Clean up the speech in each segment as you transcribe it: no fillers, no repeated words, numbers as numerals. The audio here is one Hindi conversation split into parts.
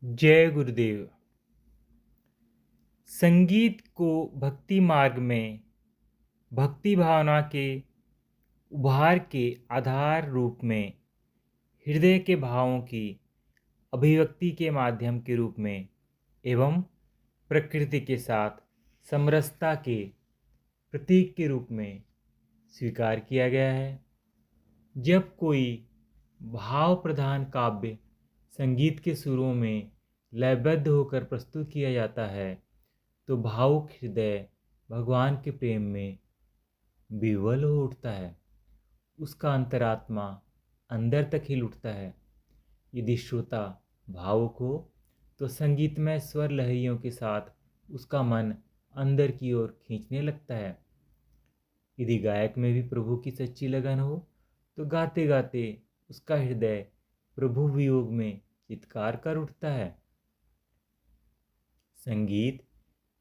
जय गुरुदेव। संगीत को भक्ति मार्ग में भक्ति भावना के उभार के आधार रूप में हृदय के भावों की अभिव्यक्ति के माध्यम के रूप में एवं प्रकृति के साथ समरसता के प्रतीक के रूप में स्वीकार किया गया है। जब कोई भाव प्रधान काव्य संगीत के सुरों में लयबद्ध होकर प्रस्तुत किया जाता है तो भावुक हृदय भगवान के प्रेम में विह्वल हो उठता है। उसका अंतरात्मा अंदर तक हिल उठता है। यदि श्रोता भावुक हो तो संगीतमय स्वर लहरियों के साथ उसका मन अंदर की ओर खींचने लगता है। यदि गायक में भी प्रभु की सच्ची लगन हो तो गाते गाते उसका हृदय प्रभु वियोग में चित्कार कर उठता है। संगीत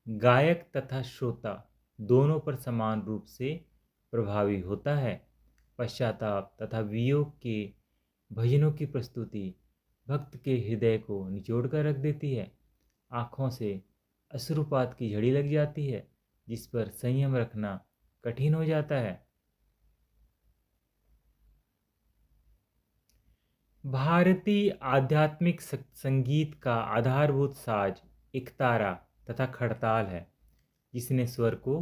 गायक तथा श्रोता दोनों पर समान रूप से प्रभावी होता है। पश्चाताप तथा वियोग के भजनों की प्रस्तुति भक्त के हृदय को निचोड़ कर रख देती है। आँखों से अश्रुपात की झड़ी लग जाती है जिस पर संयम रखना कठिन हो जाता है। भारतीय आध्यात्मिक संगीत का आधारभूत साज एकतारा तथा खड़ताल है, जिसने स्वर को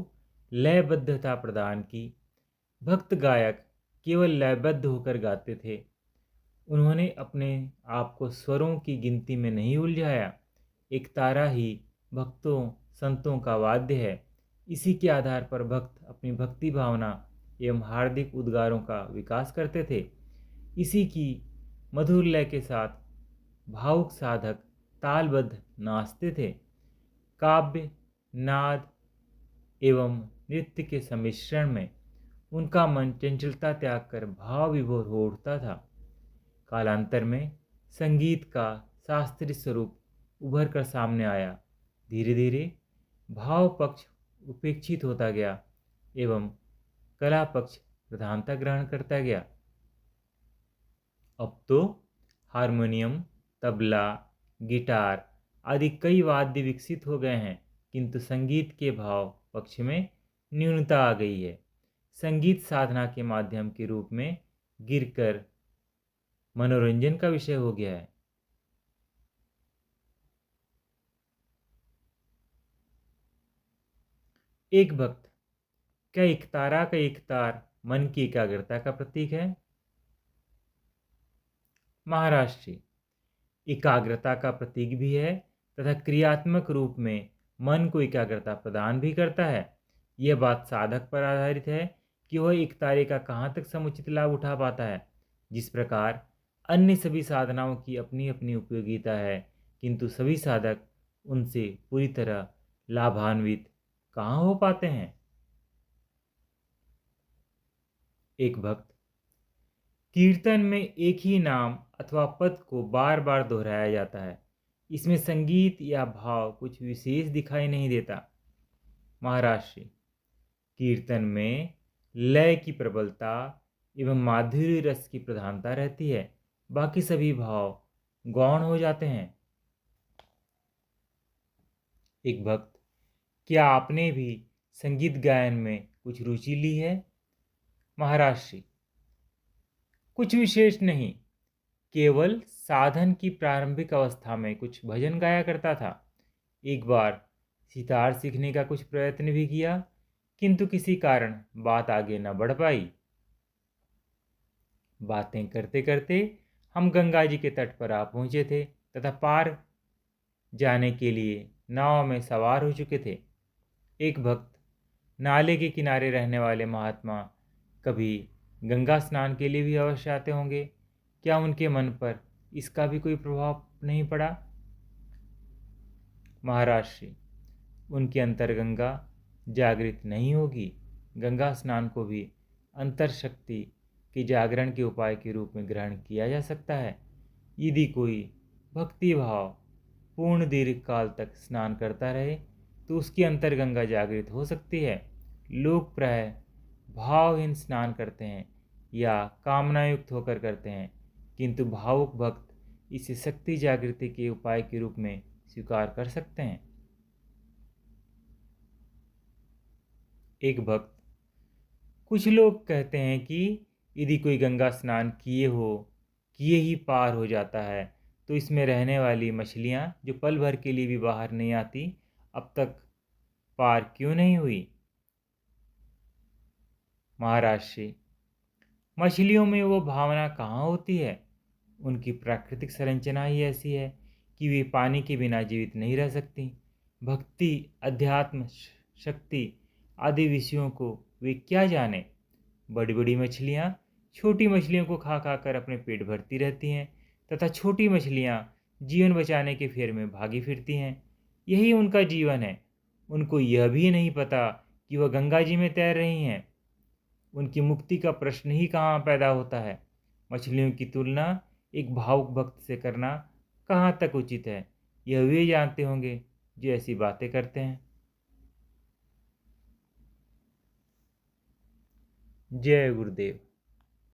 लयबद्धता प्रदान की। भक्त गायक केवल लयबद्ध होकर गाते थे। उन्होंने अपने आप को स्वरों की गिनती में नहीं उलझाया। एकतारा ही भक्तों संतों का वाद्य है। इसी के आधार पर भक्त अपनी भक्ति भावना एवं हार्दिक उद्गारों का विकास करते थे। इसी की मधुर लय के साथ भावुक साधक तालबद्ध नाचते थे। काव्य नाद एवं नृत्य के सम्मिश्रण में उनका मन चंचलता त्याग कर भाव विभोर हो उठता था। कालांतर में संगीत का शास्त्रीय स्वरूप उभर कर सामने आया। धीरे धीरे भाव पक्ष उपेक्षित होता गया एवं कला पक्ष प्रधानता ग्रहण करता गया। अब तो हारमोनियम, तबला, गिटार आदि कई वाद्य विकसित हो गए हैं, किंतु संगीत के भाव पक्ष में न्यूनता आ गई है। संगीत साधना के माध्यम के रूप में गिरकर मनोरंजन का विषय हो गया है। एक भक्त, क्या एकतारा का एक तार मन की एकाग्रता का प्रतीक है? महाराष्ट्री एकाग्रता का प्रतीक भी है तथा क्रियात्मक रूप में मन को एकाग्रता प्रदान भी करता है। यह बात साधक पर आधारित है कि वह एक तारे का कहाँ तक समुचित लाभ उठा पाता है। जिस प्रकार अन्य सभी साधनाओं की अपनी अपनी उपयोगिता है, किंतु सभी साधक उनसे पूरी तरह लाभान्वित कहाँ हो पाते हैं। एक भक्त, कीर्तन में एक ही नाम अथवा पद को बार बार दोहराया जाता है। इसमें संगीत या भाव कुछ विशेष दिखाई नहीं देता। महाराष्ट्री कीर्तन में लय की प्रबलता एवं माधुर्य रस की प्रधानता रहती है। बाकी सभी भाव गौण हो जाते हैं। एक भक्त, क्या आपने भी संगीत गायन में कुछ रुचि ली है? महाराष्ट्री कुछ विशेष नहीं, केवल साधन की प्रारंभिक अवस्था में कुछ भजन गाया करता था। एक बार सितार सीखने का कुछ प्रयत्न भी किया, किंतु किसी कारण बात आगे न बढ़ पाई। बातें करते करते हम गंगा जी के तट पर आ पहुंचे थे तथा पार जाने के लिए नाव में सवार हो चुके थे। एक भक्त, नाले के किनारे रहने वाले महात्मा कभी गंगा स्नान के लिए भी अवश्य आते होंगे। क्या उनके मन पर इसका भी कोई प्रभाव नहीं पड़ा? महाराष्ट्री उनकी अंतर्गंगा जागृत नहीं होगी। गंगा स्नान को भी अंतर शक्ति के जागरण के उपाय के रूप में ग्रहण किया जा सकता है। यदि कोई भक्ति भाव पूर्ण दीर्घ काल तक स्नान करता रहे तो उसकी अंतर्गंगा जागृत हो सकती है। लोग प्राय भावहीन स्नान करते हैं या कामनायुक्त होकर करते हैं, किंतु भावुक भक्त इसे शक्ति जागृति के उपाय के रूप में स्वीकार कर सकते हैं। एक भक्त, कुछ लोग कहते हैं कि यदि कोई गंगा स्नान किए ही पार हो जाता है, तो इसमें रहने वाली मछलियां जो पल भर के लिए भी बाहर नहीं आती, अब तक पार क्यों नहीं हुई? महाराज श्री, मछलियों में वो भावना कहाँ होती है? उनकी प्राकृतिक संरचना ही ऐसी है कि वे पानी के बिना जीवित नहीं रह सकती। भक्ति, अध्यात्म, शक्ति आदि विषयों को वे क्या जाने? बड़ी बड़ी मछलियाँ छोटी मछलियों को खा खा कर अपने पेट भरती रहती हैं तथा छोटी मछलियाँ जीवन बचाने के फेर में भागी फिरती हैं। यही उनका जीवन है। उनको यह भी नहीं पता कि वह गंगा जी में तैर रही हैं। उनकी मुक्ति का प्रश्न ही कहाँ पैदा होता है? मछलियों की तुलना एक भावुक भक्त से करना कहाँ तक उचित है? यह वे जानते होंगे जो ऐसी बातें करते हैं। जय गुरुदेव।